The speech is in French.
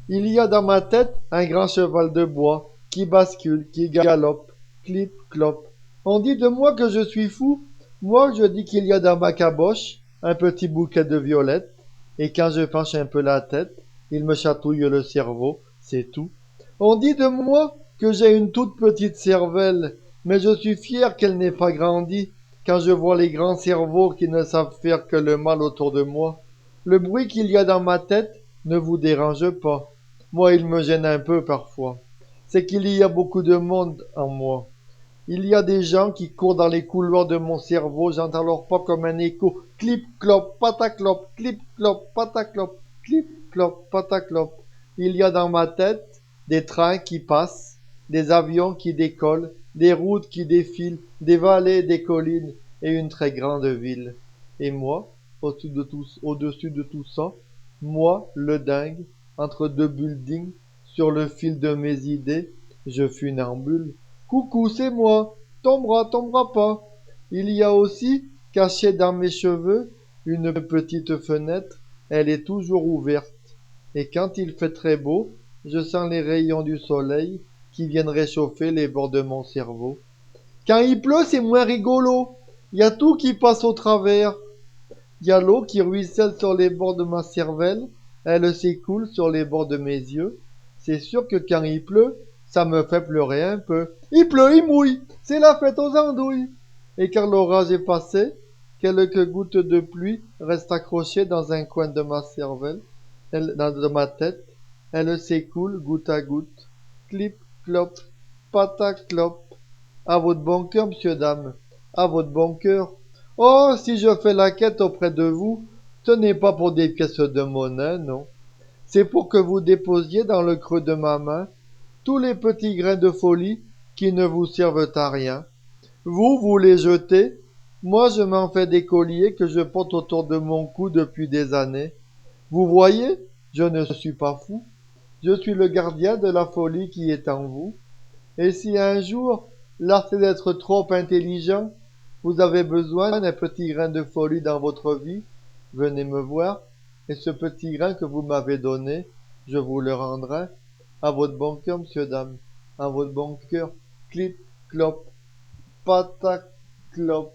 Il y a dans ma tête un grand cheval de bois qui bascule, qui galope, clip, clop. On dit de moi que je suis fou. Moi, je dis qu'il y a dans ma caboche un petit bouquet de violettes. Et quand je penche un peu la tête, il me chatouille le cerveau, c'est tout. On dit de moi que j'ai une toute petite cervelle, mais je suis fier qu'elle n'ait pas grandi quand je vois les grands cerveaux qui ne savent faire que le mal autour de moi. Le bruit qu'il y a dans ma tête ne vous dérange pas. Moi, il me gêne un peu parfois. C'est qu'il y a beaucoup de monde en moi. Il y a des gens qui courent dans les couloirs de mon cerveau, j'entends leur pas comme un écho. Clip, clop, pataclop, clip, clop, pataclop, clip, clop, pataclop. Il y a dans ma tête des trains qui passent, des avions qui décollent, des routes qui défilent, des vallées, des collines et une très grande ville. Et moi, au-dessus de tout ça, moi, le dingue, entre deux buildings, sur le fil de mes idées, je funambule. Coucou, c'est moi. Tombera, tombera pas. Il y a aussi, caché dans mes cheveux, une petite fenêtre. Elle est toujours ouverte. Et quand il fait très beau, je sens les rayons du soleil qui viennent réchauffer les bords de mon cerveau. Quand il pleut, c'est moins rigolo. Il y a tout qui passe au travers. Il y a l'eau qui ruisselle sur les bords de ma cervelle, elle s'écoule sur les bords de mes yeux. C'est sûr que quand il pleut, ça me fait pleurer un peu. Il pleut, il mouille, c'est la fête aux andouilles. Et quand l'orage est passé, quelques gouttes de pluie restent accrochées dans un coin de ma cervelle, de ma tête. Elles s'écoulent goutte à goutte. Clip, clop, patac, clop. À votre bon cœur, monsieur, dame. À votre bon cœur. Oh, si je fais la quête auprès de vous, ce n'est pas pour des pièces de monnaie, non. C'est pour que vous déposiez dans le creux de ma main tous les petits grains de folie qui ne vous servent à rien. Vous les jetez, moi je m'en fais des colliers que je porte autour de mon cou depuis des années. Vous voyez, je ne suis pas fou. Je suis le gardien de la folie qui est en vous. Et si un jour, lassé d'être trop intelligent, vous avez besoin d'un petit grain de folie dans votre vie, venez me voir, et ce petit grain que vous m'avez donné, je vous le rendrai. À votre bon cœur, monsieur, dame. À votre bon cœur. Clip, clop, patac, clop.